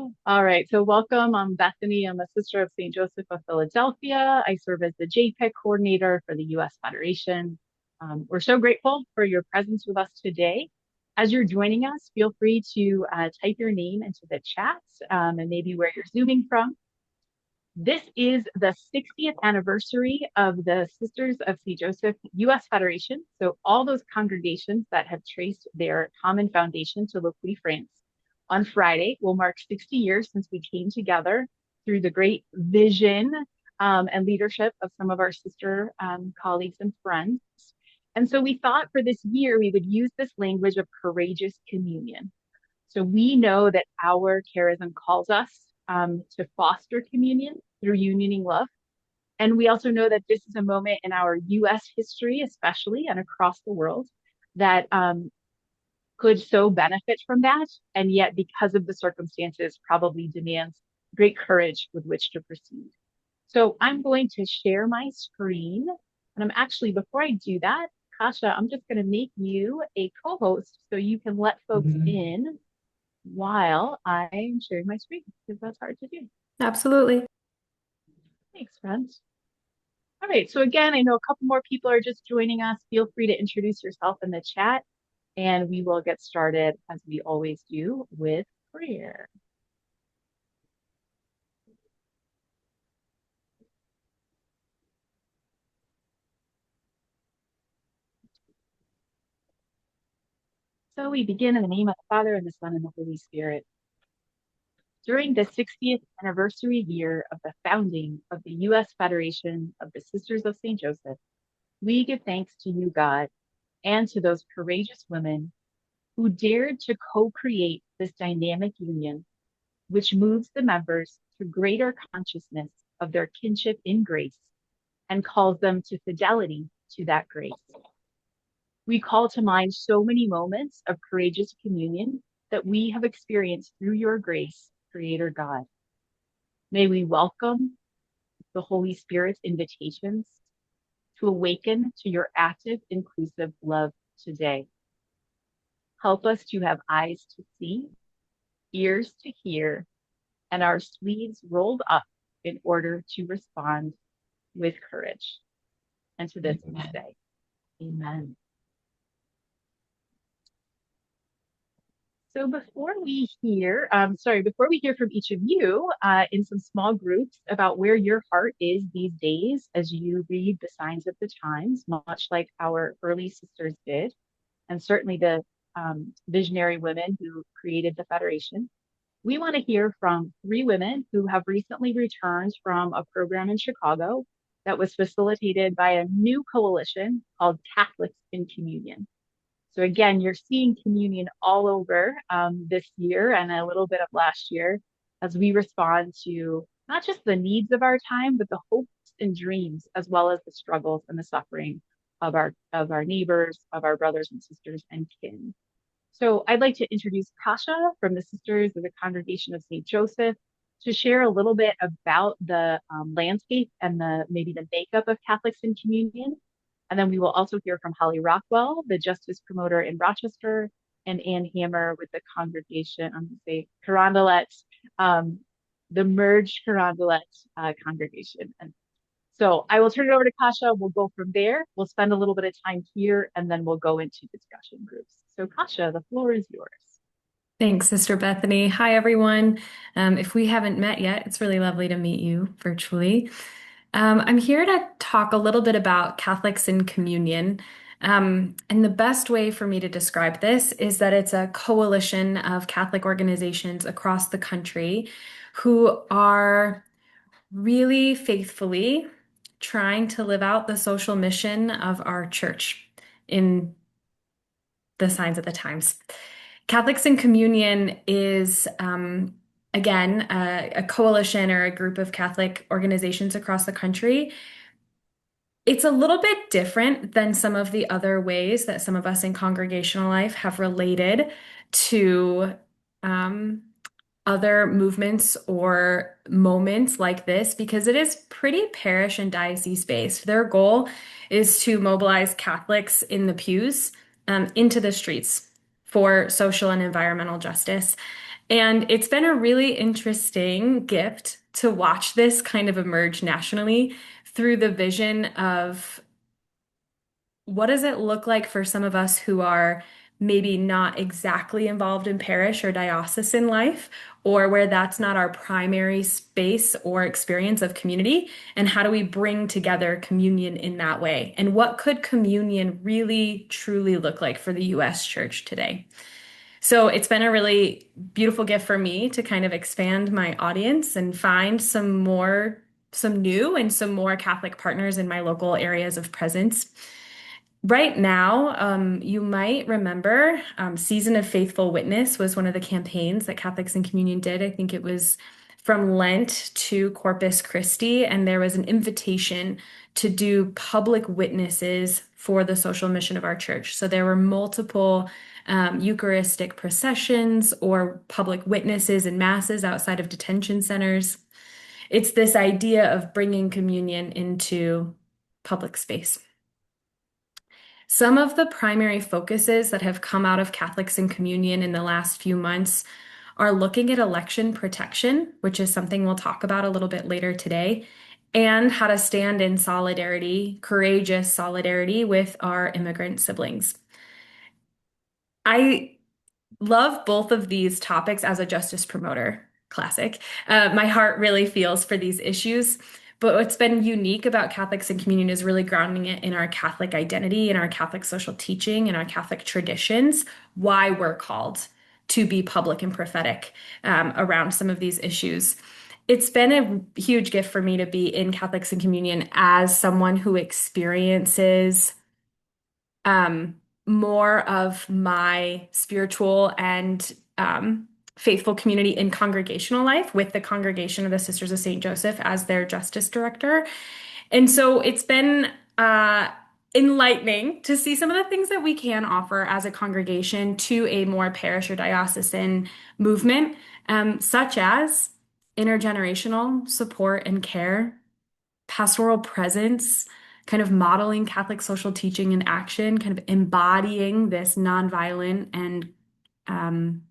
All right, so welcome. I'm Bethany. I'm a sister of St. Joseph of Philadelphia. I serve as the JPIC coordinator for the U.S. Federation. We're so grateful for your presence with us today. As you're joining us, feel free to type your name into the chat and maybe where you're zooming from. This is the 60th anniversary of the Sisters of St. Joseph U.S. Federation. So all those congregations that have traced their common foundation to Le Puy, France. On Friday will mark 60 years since we came together through the great vision and leadership of some of our sister colleagues and friends. And so we thought for this year, we would use this language of courageous communion. So we know that our charism calls us to foster communion through unioning love. And we also know that this is a moment in our US history, especially and across the world, that could so benefit from that. And yet, because of the circumstances, probably demands great courage with which to proceed. So I'm going to share my screen. And I'm actually, before I do that, Kasha, I'm just going to make you a co-host so you can let folks Mhm. in while I'm sharing my screen because that's hard to do. Absolutely. Thanks, friends. All right. So again, I know a couple more people are just joining us. Feel free to introduce yourself in the chat and we will get started as we always do with prayer. So we begin in the name of the Father and the Son and the Holy Spirit. During the 60th anniversary year of the founding of the U.S. Federation of the Sisters of St. Joseph, we give thanks to you, God, and to those courageous women who dared to co-create this dynamic union, which moves the members to greater consciousness of their kinship in grace and calls them to fidelity to that grace. We call to mind so many moments of courageous communion that we have experienced through your grace, Creator God. May we welcome the Holy Spirit's invitations to awaken to your active, inclusive love today. Help us to have eyes to see, ears to hear, and our sleeves rolled up in order to respond with courage. And to this we Amen. say, Amen. So before we hear from each of you in some small groups about where your heart is these days as you read the signs of the times, much like our early sisters did, and certainly the visionary women who created the Federation, we want to hear from three women who have recently returned from a program in Chicago that was facilitated by a new coalition called Catholics in Communion. So again, you're seeing communion all over this year and a little bit of last year as we respond to not just the needs of our time, but the hopes and dreams, as well as the struggles and the suffering of our neighbors, of our brothers and sisters and kin. So I'd like to introduce Kasha from the Sisters of the Congregation of St. Joseph to share a little bit about the landscape and the maybe the makeup of Catholics in Communion. And then we will also hear from Holly Rockwell, the Justice Promoter in Rochester, and Ann Hammer with the congregation, I'm going to say Carondelet, um, the Merged Carondelet congregation. And so I will turn it over to Kasha. We'll go from there. We'll spend a little bit of time here and then we'll go into discussion groups. So Kasha, the floor is yours. Thanks, Sister Bethany. Hi, everyone. If we haven't met yet, it's really lovely to meet you virtually. I'm here to talk a little bit about Catholics in Communion. And the best way for me to describe this is that it's a coalition of Catholic organizations across the country who are really faithfully trying to live out the social mission of our church in the signs of the times. Catholics in Communion is, again, a coalition or a group of Catholic organizations across the country. It's a little bit different than some of the other ways that some of us in congregational life have related to um, other movements or moments like this because it is pretty parish and diocese based. Their goal is to mobilize Catholics in the pews into the streets for social and environmental justice. And it's been a really interesting gift to watch this kind of emerge nationally through the vision of what does it look like for some of us who are maybe not exactly involved in parish or diocesan life, or where that's not our primary space or experience of community? And how do we bring together communion in that way? And what could communion really, truly look like for the US church today? So it's been a really beautiful gift for me to kind of expand my audience and find some new and some more Catholic partners in my local areas of presence. Right now, you might remember Season of Faithful Witness was one of the campaigns that Catholics in Communion did. I think it was from Lent to Corpus Christi, and there was an invitation to do public witnesses for the social mission of our church. So there were multiple Eucharistic processions or public witnesses and masses outside of detention centers. It's this idea of bringing communion into public space. Some of the primary focuses that have come out of Catholics in Communion in the last few months are looking at election protection, which is something we'll talk about a little bit later today, and how to stand in solidarity, courageous solidarity with our immigrant siblings. I love both of these topics as a justice promoter. Classic. My heart really feels for these issues. But what's been unique about Catholics in Communion is really grounding it in our Catholic identity, in our Catholic social teaching, in our Catholic traditions, why we're called to be public and prophetic around some of these issues. It's been a huge gift for me to be in Catholics in Communion as someone who experiences um, more of my spiritual and faithful community in congregational life with the Congregation of the Sisters of St. Joseph as their justice director. And so it's been enlightening to see some of the things that we can offer as a congregation to a more parish or diocesan movement, such as intergenerational support and care, pastoral presence, kind of modeling Catholic social teaching in action, kind of embodying this nonviolent and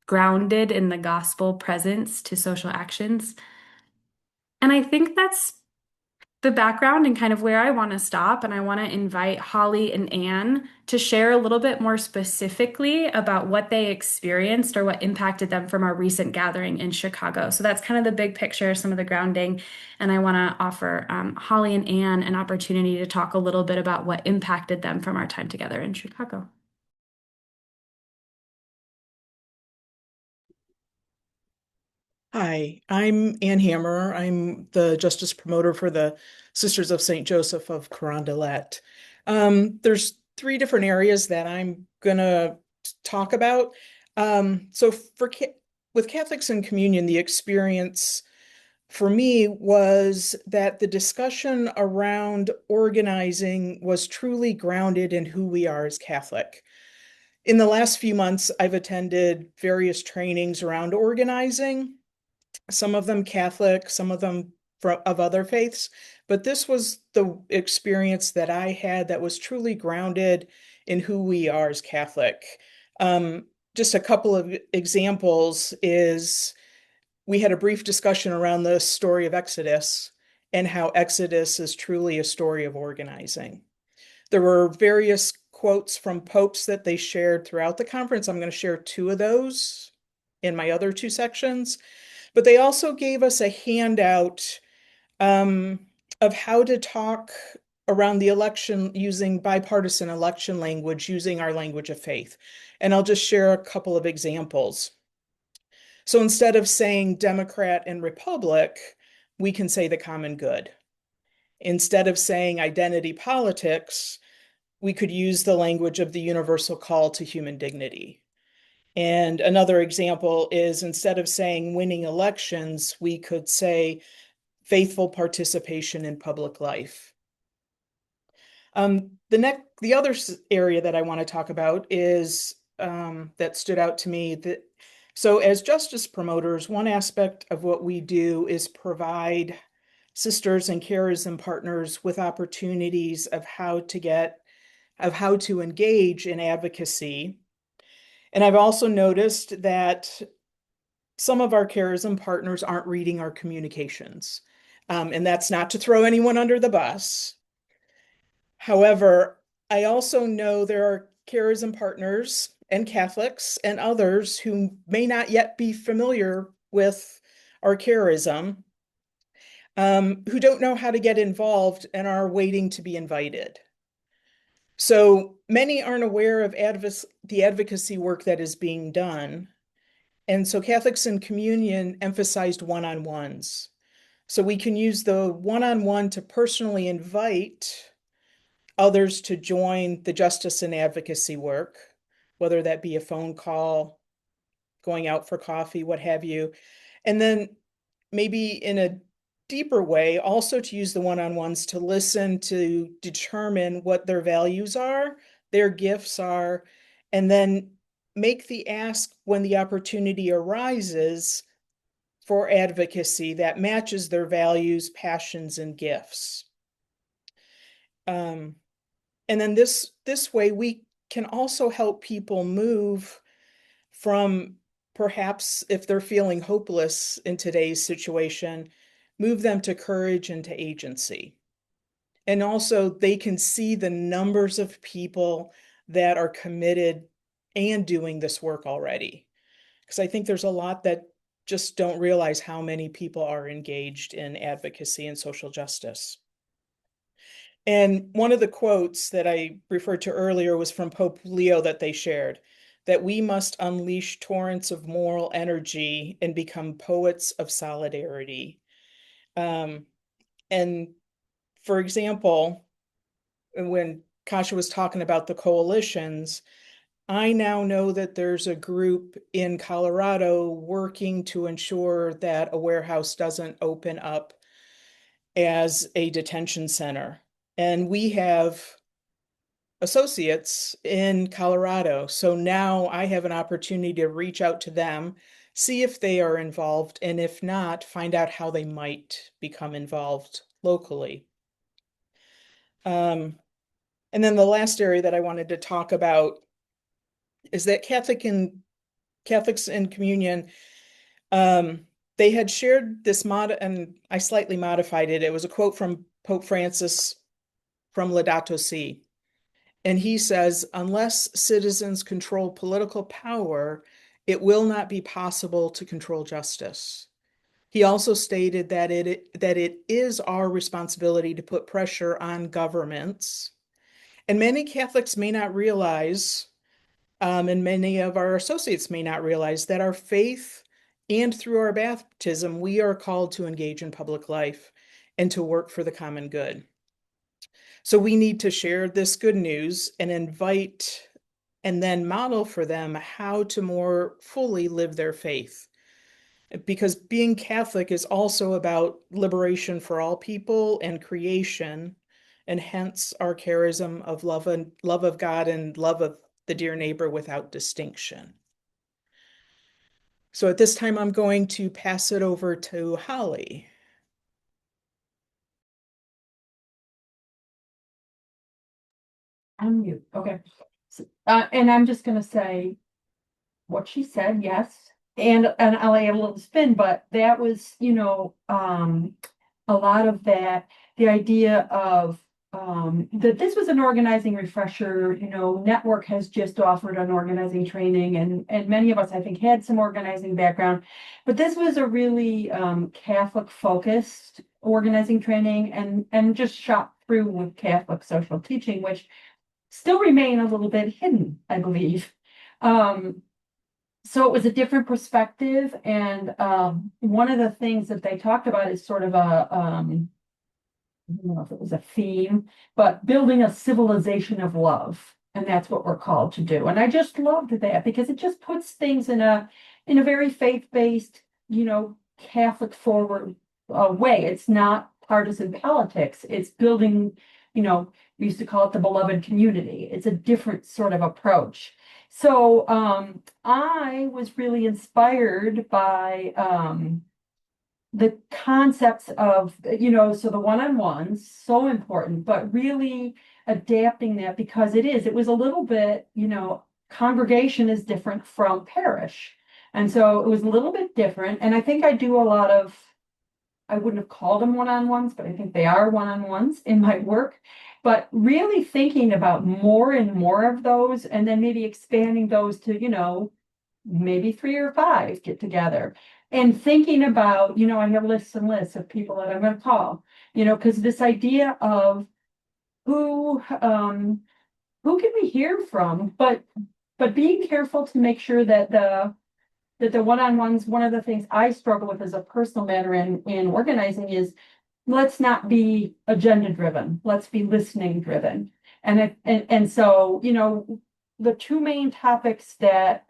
grounded in the gospel presence to social actions. And I think that's the background and kind of where I want to stop. And I want to invite Holly and Anne to share a little bit more specifically about what they experienced or what impacted them from our recent gathering in Chicago. So that's kind of the big picture, some of the grounding. And I want to offer Holly and Anne an opportunity to talk a little bit about what impacted them from our time together in Chicago. Hi, I'm Ann Hammer. I'm the justice promoter for the Sisters of St. Joseph of Carondelet. There's three different areas that I'm gonna talk about. With Catholics in Communion, the experience for me was that the discussion around organizing was truly grounded in who we are as Catholic. In the last few months, I've attended various trainings around organizing, some of them Catholic, some of them of other faiths. But this was the experience that I had that was truly grounded in who we are as Catholic. Just a couple of examples is we had a brief discussion around the story of Exodus and how Exodus is truly a story of organizing. There were various quotes from popes that they shared throughout the conference. I'm going to share two of those in my other two sections. But they also gave us a handout of how to talk around the election using bipartisan election language, using our language of faith. And I'll just share a couple of examples. So instead of saying Democrat and Republic, we can say the common good. Instead of saying identity politics, we could use the language of the universal call to human dignity. And another example is instead of saying winning elections, we could say faithful participation in public life. The other area that I want to talk about is that stood out to me that so as justice promoters, one aspect of what we do is provide sisters and carers and partners with opportunities of how to engage in advocacy. And I've also noticed that some of our charism partners aren't reading our communications. And that's not to throw anyone under the bus. However, I also know there are charism partners and Catholics and others who may not yet be familiar with our charism, who don't know how to get involved and are waiting to be invited. So many aren't aware of the advocacy work that is being done. And so Catholics in Communion emphasized one-on-ones. So we can use the one-on-one to personally invite others to join the justice and advocacy work, whether that be a phone call, going out for coffee, what have you. And then maybe in a deeper way, also to use the one-on-ones to listen to determine what their values are, their gifts are, and then make the ask when the opportunity arises for advocacy that matches their values, passions, and gifts. And then this way we can also help people move from, perhaps if they're feeling hopeless in today's situation, move them to courage and to agency. And also they can see the numbers of people that are committed and doing this work already. Because I think there's a lot that just don't realize how many people are engaged in advocacy and social justice. And one of the quotes that I referred to earlier was from Pope Leo that they shared, that we must unleash torrents of moral energy and become poets of solidarity. And for example, when Kasha was talking about the coalitions, I now know that there's a group in Colorado working to ensure that a warehouse doesn't open up as a detention center. And we have associates in Colorado. So now I have an opportunity to reach out to them, see if they are involved, and if not, find out how they might become involved locally. And then the last area that I wanted to talk about is that Catholics in Communion, they had shared this and I slightly modified it. It was a quote from Pope Francis from Laudato Si. And he says, unless citizens control political power, it will not be possible to control justice. He also stated that it is our responsibility to put pressure on governments. And many Catholics may not realize, and many of our associates may not realize, that our faith and through our baptism, we are called to engage in public life and to work for the common good. So we need to share this good news and invite and then model for them how to more fully live their faith. Because being Catholic is also about liberation for all people and creation, and hence our charism of love of God and love of the dear neighbor without distinction. So at this time, I'm going to pass it over to Holly. I'm mute. Okay. And I'm just gonna say what she said, yes. And I'll add a little spin, but that was, a lot of that, the idea of that this was an organizing refresher. Network has just offered an organizing training, and many of us, I think, had some organizing background, but this was a really Catholic focused organizing training and just shot through with Catholic social teaching, which still remain a little bit hidden, I believe. So it was a different perspective. And one of the things that they talked about is sort of I don't know if it was a theme, but building a civilization of love. And that's what we're called to do. And I just loved that because it just puts things in a very faith-based, Catholic forward way. It's not partisan politics. It's building, we used to call it the beloved community. It's a different sort of approach. So I was really inspired by the concepts of, so the one-on-ones, so important, but really adapting that because it was a little bit, congregation is different from parish. And so it was a little bit different. And I think I do a lot of, I wouldn't have called them one-on-ones, but I think they are one-on-ones in my work. But really thinking about more and more of those, and then maybe expanding those to, maybe 3 or 5 get together. And thinking about, I have lists and lists of people that I'm going to call, because this idea of who can we hear from, but being careful to make sure that the one-on-ones, one of the things I struggle with as a personal matter in organizing is, let's not be agenda driven. Let's be listening driven. And so, the 2 main topics that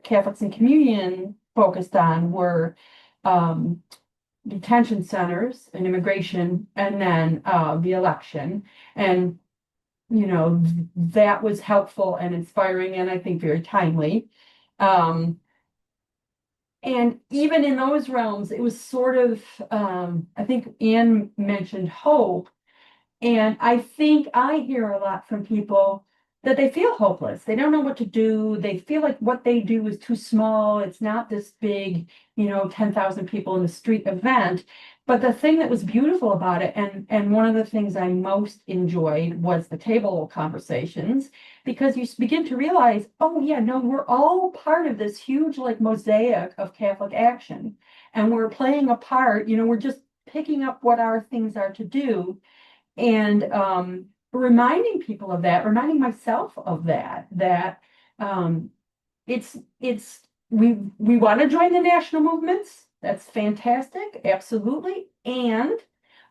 Catholics in Communion focused on were detention centers and immigration, and then the election. And that was helpful and inspiring, and I think very timely. And even in those realms, it was sort of, I think Anne mentioned hope. And I think I hear a lot from people that they feel hopeless. They don't know what to do. They feel like what they do is too small. It's not this big, 10,000 people in the street event. But the thing that was beautiful about it, and one of the things I most enjoyed, was the table conversations, because you begin to realize, oh yeah, no, we're all part of this huge mosaic of Catholic action, and we're playing a part. We're just picking up what our things are to do, and reminding people of that, reminding myself of that it's we want to join the national movements. That's fantastic, absolutely. And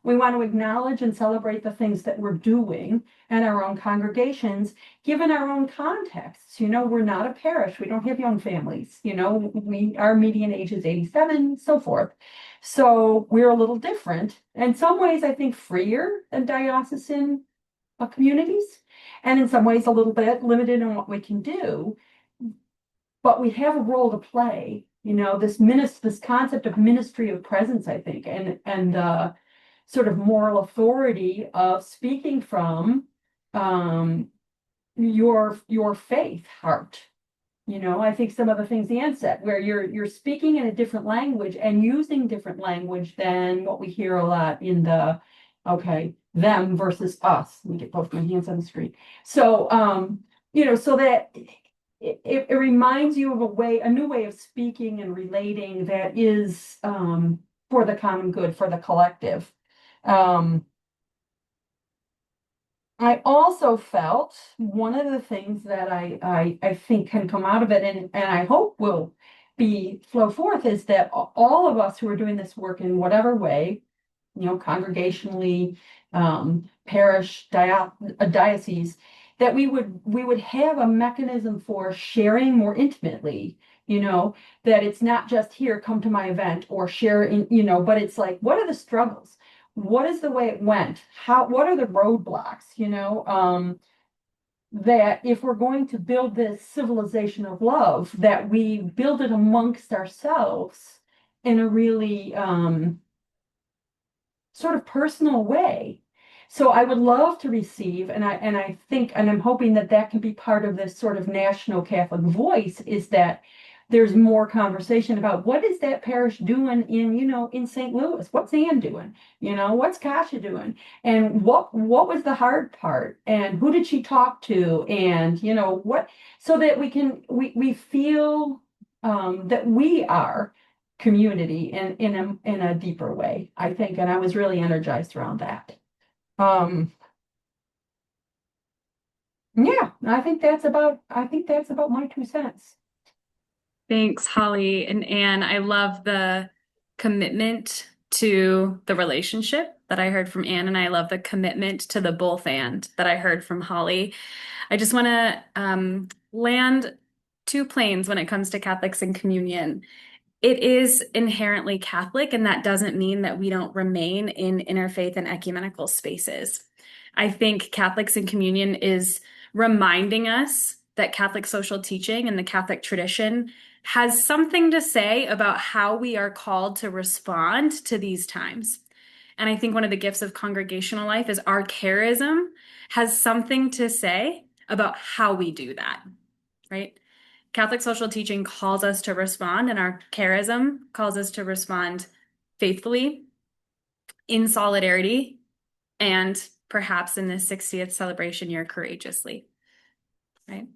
we want to acknowledge and celebrate the things that we're doing in our own congregations, given our own contexts. We're not a parish. We don't have young families. Our median age is 87, so forth. So we're a little different. In some ways, I think freer than diocesan communities, and in some ways a little bit limited in what we can do. But we have a role to play. This concept of ministry of presence, I think, and sort of moral authority of speaking from your faith heart. I think some of the things Anne said, where you're speaking in a different language and using different language than what we hear a lot in the them versus us. Let me get both my hands on the screen. So so that it reminds you of a new way of speaking and relating that is for the common good, for the collective. I also felt one of the things that I think can come out of it, and I hope will flow forth, is that all of us who are doing this work in whatever way, congregationally, parish, diocese, that we would have a mechanism for sharing more intimately, that it's not just here, come to my event, or share in, but it's like, what are the struggles? What is the way it went? What are the roadblocks? That if we're going to build this civilization of love, that we build it amongst ourselves in a really sort of personal way. So I would love to receive, and I think, and I'm hoping that can be part of this sort of national Catholic voice, is that there's more conversation about what is that parish doing in St. Louis? What's Anne doing? What's Kasha doing? And what was the hard part? And who did she talk to? And what, so that we feel that we are community in a deeper way, I think. And I was really energized around that. Yeah, I think that's about my 2 cents. Thanks, Holly and Anne. I love the commitment to the relationship that I heard from Anne, and I love the commitment to the both and that I heard from Holly. I just want to land 2 planes when it comes to Catholics in Communion. It is inherently Catholic, and that doesn't mean that we don't remain in interfaith and ecumenical spaces. I think Catholics in Communion is reminding us that Catholic social teaching and the Catholic tradition has something to say about how we are called to respond to these times. And I think one of the gifts of congregational life is our charism has something to say about how we do that, right? Catholic social teaching calls us to respond, and our charism calls us to respond faithfully, in solidarity, and perhaps in this 60th celebration year, courageously, right?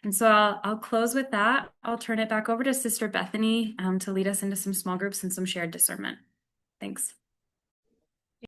And so I'll close with that. I'll turn it back over to Sister Bethany to lead us into some small groups and some shared discernment. Thanks.